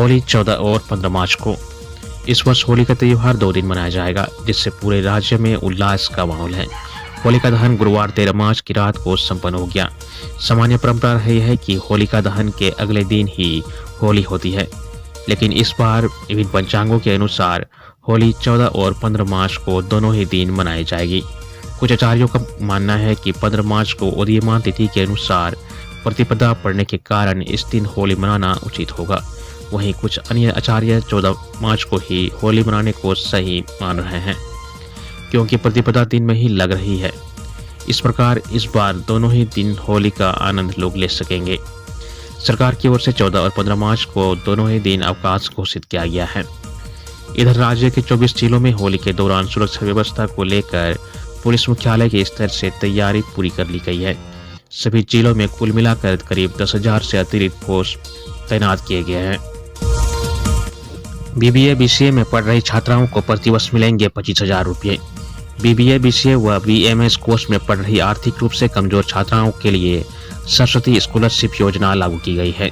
होली 14 और 15 मार्च को। इस वर्ष होली का त्यौहार 2 दिन मनाया जाएगा, जिससे पूरे राज्य में उल्लास का माहौल है। होलिका दहन गुरुवार 13 मार्च की रात को संपन्न हो गया। सामान्य परंपरा रही है कि होलिका दहन के अगले दिन ही होली होती है, लेकिन इस बार विभिन्न पंचांगों के अनुसार होली 14 और 15 मार्च को दोनों ही दिन मनाई जाएगी। कुछ आचार्यों का मानना है कि 15 मार्च को उदीयमान तिथि के अनुसार प्रतिपदा पड़ने के कारण इस दिन होली मनाना उचित होगा। वहीं कुछ अन्य आचार्य 14 मार्च को ही होली मनाने को सही मान रहे हैं, क्योंकि प्रतिपदा दिन में ही लग रही है। इस प्रकार इस बार दोनों ही दिन होली का आनंद लोग ले सकेंगे। सरकार की ओर से 14 और 15 मार्च को दोनों ही दिन अवकाश घोषित किया गया है। इधर राज्य के 24 जिलों में होली के दौरान सुरक्षा व्यवस्था को लेकर पुलिस मुख्यालय के स्तर से तैयारी पूरी कर ली गई है। सभी जिलों में कुल मिलाकर करीब 10,000 से अतिरिक्त फोर्स तैनात किए गए हैं। बीबीए बीसीए में पढ़ रही छात्राओं को प्रतिवर्ष मिलेंगे 25,000 रुपये। बीबीए बीसीए व बीएमएस कोर्स में पढ़ रही आर्थिक रूप से कमजोर छात्राओं के लिए सरस्वती स्कॉलरशिप योजना लागू की गई है।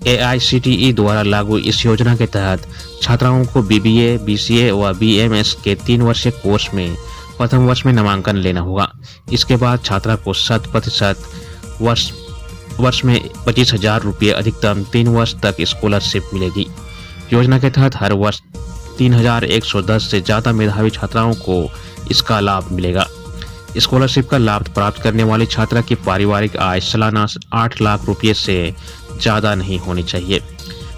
AICTE द्वारा लागू इस योजना के तहत छात्राओं को बीबीए बीसीए व बीएमएस के 3 वर्षीय कोर्स में प्रथम वर्ष में नामांकन लेना होगा। इसके बाद छात्रा को 100% वर्ष में 25,000 रुपये अधिकतम 3 वर्ष तक स्कॉलरशिप मिलेगी। योजना के तहत हर वर्ष 3,110 से ज्यादा मेधावी छात्राओं को इसका लाभ मिलेगा। स्कॉलरशिप का लाभ प्राप्त करने वाली छात्रा की पारिवारिक आय सालाना 8 लाख रुपये से ज्यादा नहीं होनी चाहिए।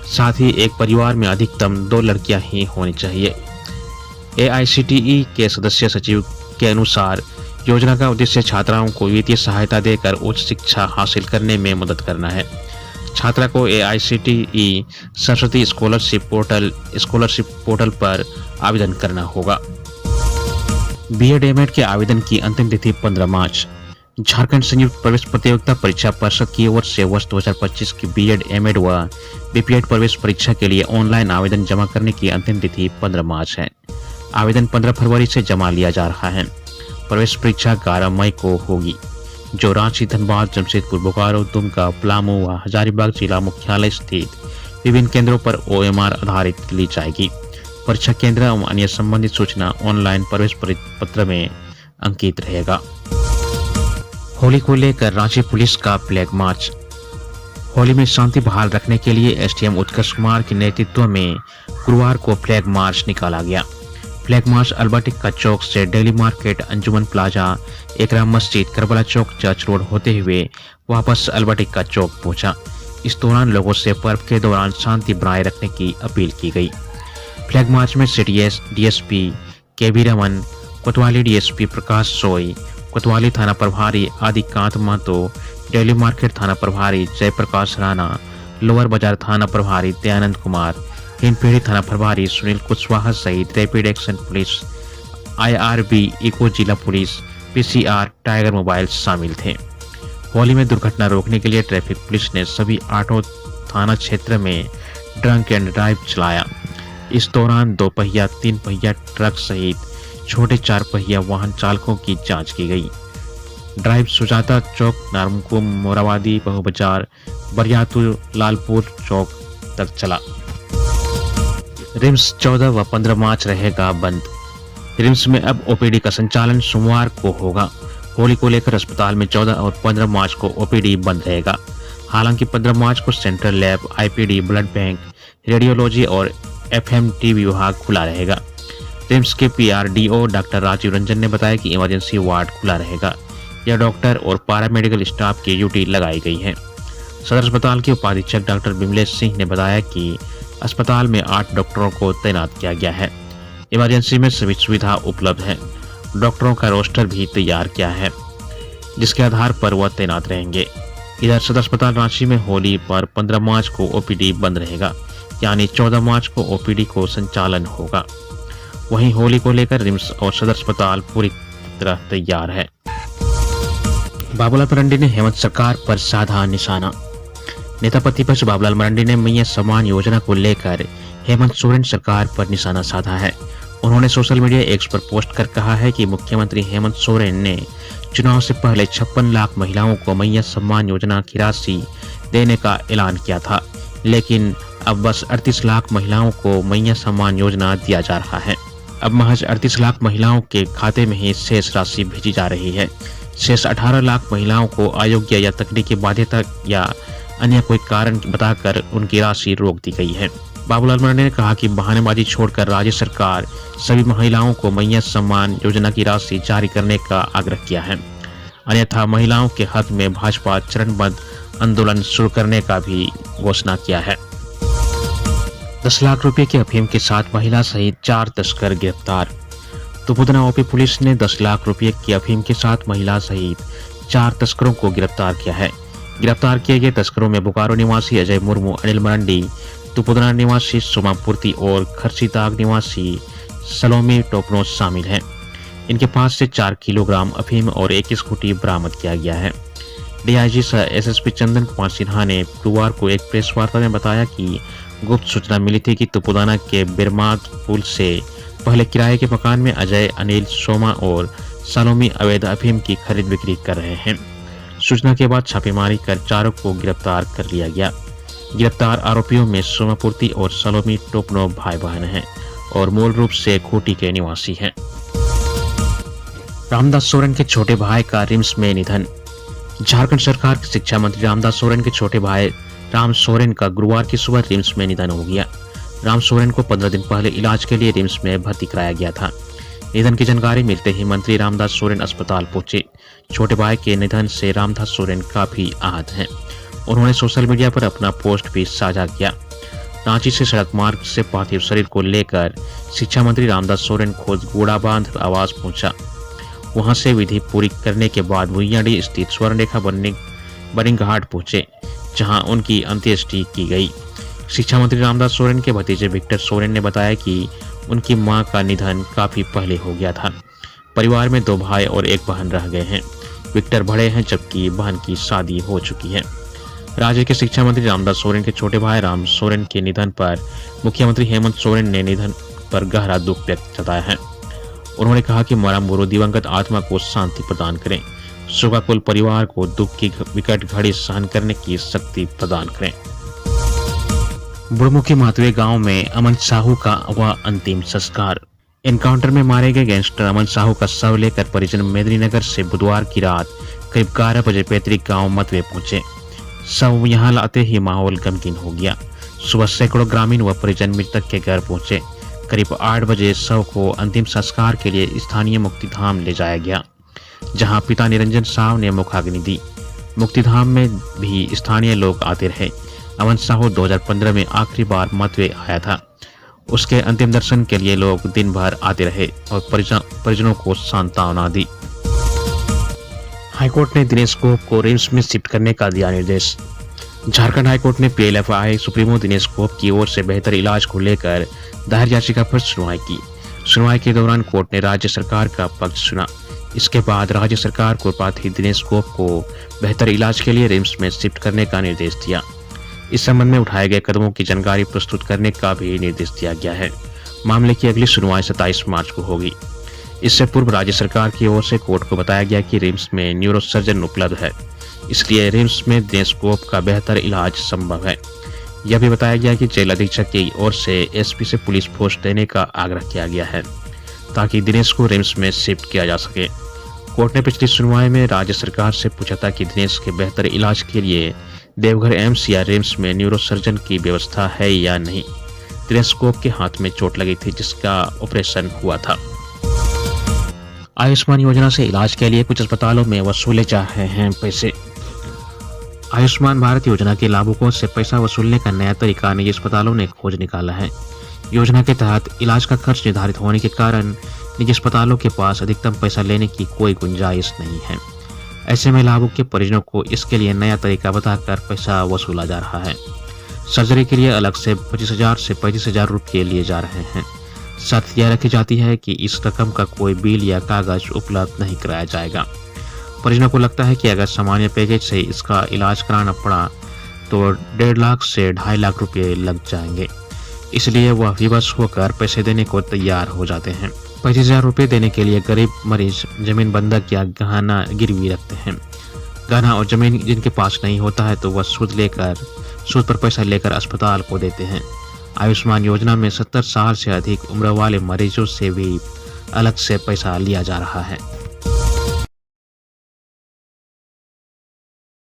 साथ ही एक परिवार में अधिकतम 2 लड़कियां ही होनी चाहिए। AICTE के सदस्य सचिव के अनुसार योजना का उद्देश्य छात्राओं को वित्तीय सहायता देकर उच्च शिक्षा हासिल करने में मदद करना है। छात्रा को AICTE सरस्वती स्कॉलरशिप पोर्टल पर आवेदन करना होगा। BEd एमएड के आवेदन की अंतिम तिथि 15 मार्च। झारखंड संयुक्त प्रवेश प्रतियोगिता परीक्षा परिषद की ओर से वर्ष 2025 की BEd एमएड व BPEd प्रवेश परीक्षा के लिए ऑनलाइन आवेदन जमा करने की अंतिम तिथि 15 मार्च है। आवेदन 15 फरवरी से जमा लिया जा रहा है। प्रवेश परीक्षा 11 मई को होगी, जो रांची, धनबाद, जमशेदपुर, बोकारो, दुमका, पलामू व हजारीबाग जिला मुख्यालय स्थित विभिन्न केंद्रों पर OMR आधारित ली जाएगी। परीक्षा केंद्र एवं अन्य संबंधित सूचना ऑनलाइन प्रवेश पत्र में अंकित रहेगा। होली को लेकर रांची पुलिस का फ्लैग मार्च। होली में शांति बहाल रखने के लिए SDM उत्कर्ष कुमार के नेतृत्व में गुरुवार को फ्लैग मार्च निकाला गया। फ्लैग मार्च अल्बर्ट एक्का चौक से डेली मार्केट, अंजुमन प्लाजा, एकरा मस्जिद, करबला चौक, चर्च रोड होते हुए वापस अल्बर्ट एक्का चौक पहुंचा। इस दौरान लोगों से पर्व के दौरान शांति बनाए रखने की अपील की गई। फ्लैग मार्च में CTS DSP KB रमन, कोतवाली DSP प्रकाश सोई, कोतवाली थाना प्रभारी आदिकांत महतो, डेली मार्केट थाना प्रभारी जयप्रकाश राणा, लोअर बाजार थाना प्रभारी दयानंद कुमार, हिंदपीढ़ी थाना प्रभारी सुनील कुशवाहा सहित रैपिड एक्शन पुलिस, IRB, इको जिला पुलिस, PCR, टाइगर मोबाइल शामिल थे। होली में दुर्घटना रोकने के लिए ट्रैफिक पुलिस ने सभी 8 थाना क्षेत्र में ड्रंक एंड ड्राइव चलाया। इस दौरान 2 पहिया, 3 पहिया ट्रक सहित छोटे 4 पहिया वाहन चालकों की जांच की गई। ड्राइव सुजाता चौक, नारकुम, मोराबादी, बहु बाजार, बरियातुर, लालपुर चौक तक चला। रिम्स 14 व 15 मार्च रहेगा बंद। रिम्स में अब OPD का संचालन सोमवार को होगा। होली को लेकर अस्पताल में 14 और 15 मार्च को OPD बंद रहेगा। हालांकि 15 मार्च को central lab, IPD, blood bank, radiology और FMT विभाग खुला रहेगा। रिम्स के PRDO डॉक्टर राजीव रंजन ने बताया कि इमरजेंसी वार्ड खुला रहेगा। यह डॉक्टर और पैरामेडिकल स्टाफ की ड्यूटी लगाई गई है। सदर अस्पताल के उपाधीक्षक डॉक्टर बिमलेश सिंह ने बताया कि अस्पताल में 8 डॉक्टरों को तैनात किया गया है। इमरजेंसी में सभी सुविधा उपलब्ध है। डॉक्टरों का रोस्टर भी तैयार किया है, जिसके आधार पर वह तैनात रहेंगे। इधर सदर अस्पताल रांची में होली पर 15 मार्च को OPD बंद रहेगा, यानी 14 मार्च को OPD को संचालन होगा। वहीं होली को लेकर रिम्स और सदर अस्पताल पूरी तरह तैयार है। बाबूलाल मरांडी ने हेमंत सरकार पर साधा निशाना। नेता प्रतिपक्ष बाबूलाल मरांडी ने मैया सम्मान योजना को लेकर हेमंत सोरेन सरकार पर निशाना साधा है। उन्होंने सोशल मीडिया एक्स पर पोस्ट कर कहा है कि मुख्यमंत्री हेमंत सोरेन ने चुनाव से पहले 56 लाख महिलाओं को मैया सम्मान योजना की राशि देने का ऐलान किया था, लेकिन अब बस 38 लाख महिलाओं को मैया सम्मान योजना दिया जा रहा है। अब महज 38 लाख महिलाओं के खाते में ही शेष राशि भेजी जा रही है। शेष 18 लाख महिलाओं को अयोग्य या तकनीकी बाध्यता या अन्य कोई कारण बताकर उनकी राशि रोक दी गई है। बाबूलाल मरांडी ने कहा कि बहानेबाजी छोड़कर राज्य सरकार सभी महिलाओं को मैया सम्मान योजना की राशि जारी करने का आग्रह किया है, अन्यथा महिलाओं के हक में भाजपा चरणबद्ध आंदोलन शुरू करने का भी घोषणा किया है। 10 लाख रुपए की अफीम के साथ महिला सहित 4 तस्कर गिरफ्तार। तुपुदना ओपी पुलिस ने 10 लाख रुपए की अफीम के साथ महिला सहित 4 तस्करों को गिरफ्तार किया है। गिरफ्तार किए गए तस्करों में बोकारो निवासी अजय मुर्मू, अनिल मरांडी, तुपुदना निवासी सोमापूर्ति और खरसीताग निवासी सलोमी टोपनो शामिल हैं। इनके पास से 4 किलोग्राम अफीम और 1 स्कूटी बरामद किया गया है। डीआईजी एसएसपी चंदन कुमार सिन्हा ने गुरुवार को एक प्रेस वार्ता में बताया कि गुप्त सूचना मिली थी कि तुपुदाना के बिरमाद पुल से पहले किराए के मकान में अजय, अनिल, सोमा और सलोमी अवैध अफीम की खरीद बिक्री कर रहे हैं। सूचना के बाद छापेमारी कर चारों को गिरफ्तार कर लिया गया। गिरफ्तार आरोपियों में सोमापूर्ति और सलोमी टोपनो भाई बहन हैं और मूल रूप से खूंटी के निवासी हैं। रामदास सोरेन के छोटे भाई का रिम्स में निधन। झारखंड सरकार के शिक्षा मंत्री रामदास सोरेन के छोटे भाई राम सोरेन का गुरुवार की सुबह रिम्स में निधन हो गया। राम सोरेन को 15 दिन पहले इलाज के लिए रिम्स में भर्ती कराया गया था। निधन की जानकारी मिलते ही मंत्री रामदास सोरेन अस्पताल पहुंचे। छोटे भाई के निधन से रामदास सोरेन काफी आहत हैं। उन्होंने सोशल मीडिया पर अपना पोस्ट भी साझा किया। रांची से सड़क मार्ग से पार्थिव शरीर को लेकर शिक्षा मंत्री रामदास सोरेन खुद गूड़ाबांध आवास पहुंचा। वहां से विधि पूरी करने के बाद भुइयाडी स्थित स्वर्ण रेखा बरिंग घाट पहुंचे, जहां उनकी अंत्येष्टि की गई। शिक्षा मंत्री रामदास सोरेन के भतीजे विक्टर सोरेन ने बताया कि उनकी मां का निधन काफी पहले हो गया था। परिवार में 2 भाई और 1 बहन रह गए हैं। विक्टर बड़े हैं जबकि बहन की शादी हो चुकी है। राज्य के शिक्षा मंत्री रामदास सोरेन के छोटे भाई राम सोरेन के निधन पर मुख्यमंत्री हेमंत सोरेन ने निधन पर गहरा दुख व्यक्त जताया है। उन्होंने कहा कि मरम गुरु दिवंगत आत्मा को शांति प्रदान करें, शोकाकुल परिवार को दुख की विकट घड़ी सहन करने की शक्ति प्रदान करें। बुढ़मुखी मातवे गांव में अमन साहू का हुआ अंतिम संस्कार। एनकाउंटर में मारे गए गैंगस्टर अमन साहू का शव लेकर परिजन मेदिनीनगर से बुधवार की रात करीब 11 बजे पैतृक गांव मतवे पहुंचे। शव यहां लाते ही माहौल गमगीन हो गया। सुबह सैकड़ों ग्रामीण व परिजन मृतक के घर पहुंचे। करीब 8 बजे शव को अंतिम संस्कार के लिए स्थानीय मुक्तिधाम ले जाया गया, जहां पिता निरंजन साहू ने मुखाग्नि दी। मुक्तिधाम में भी स्थानीय लोग आते रहे। अमन साहू 2015 में आखिरी बार मतवे आया था। उसके अंतिम दर्शन के लिए लोग दिन भर आते रहे और परिजनों को सांत्वना दी। हाईकोर्ट ने दिनेश गोप को रिम्स में शिफ्ट करने का दिया निर्देश। झारखंड हाईकोर्ट ने पीएलएफआई सुप्रीमो दिनेश गोप की ओर से बेहतर इलाज को लेकर दायर याचिका पर सुनवाई की। सुनवाई के दौरान कोर्ट ने राज्य सरकार का पक्ष सुना। इसके बाद राज्य सरकार को प्रार्थी दिनेश गोप को बेहतर इलाज के लिए रिम्स में शिफ्ट करने का निर्देश दिया। इस संबंध में उठाए गए कदमों की जानकारी प्रस्तुत करने का भी निर्देश दिया गया है। मामले की अगली सुनवाई 27 मार्च को होगी। इससे पूर्व राज्य सरकार की ओर से कोर्ट को बताया गया कि रिम्स में न्यूरोसर्जन उपलब्ध है, इसलिए रिम्स में दिनेश गोप का बेहतर इलाज संभव है। यह भी बताया गया कि जेल अधीक्षक की ओर से एसपी से पुलिस फोर्स देने का आग्रह किया गया है, ताकि दिनेश को रिम्स में शिफ्ट किया जा सके। कोर्ट ने पिछली सुनवाई में राज्य सरकार से पूछा था कि दिनेश के बेहतर इलाज के लिए देवघर एम्स या रिम्स में न्यूरोसर्जन की व्यवस्था है या नहीं। दिनेश गोप के हाथ में चोट लगी थी, जिसका ऑपरेशन हुआ था। आयुष्मान योजना से इलाज के लिए कुछ अस्पतालों में वसूले जा रहे हैं पैसे। आयुष्मान भारत योजना के लाभुकों से पैसा वसूलने का नया तरीका निजी अस्पतालों ने खोज निकाला है। योजना के तहत इलाज का खर्च निर्धारित होने के कारण निजी अस्पतालों के पास अधिकतम पैसा लेने की कोई गुंजाइश नहीं है। ऐसे में लाभुक के परिजनों को इसके लिए नया तरीका बताकर पैसा वसूला जा रहा है। सर्जरी के लिए अलग से 25,000 से 35,000 रुपये लिए जा रहे हैं। शर्त यह रखी जाती है कि इस रकम का कोई बिल या कागज उपलब्ध नहीं कराया जाएगा। परिजनों को लगता है कि अगर सामान्य पैकेज से इसका इलाज कराना पड़ा तो 1.5 लाख से 2.5 लाख रुपये लग जाएंगे, इसलिए वह विवश होकर पैसे देने को तैयार हो जाते हैं। 25,000 रुपये देने के लिए गरीब मरीज जमीन बंधक या गहना गिरवी रखते हैं। गहना और जमीन जिनके पास नहीं होता है तो वह सूद लेकर सूद पर पैसा लेकर अस्पताल को देते हैं। आयुष्मान योजना में 70 साल से अधिक उम्र वाले मरीजों से भी अलग से पैसा लिया जा रहा है।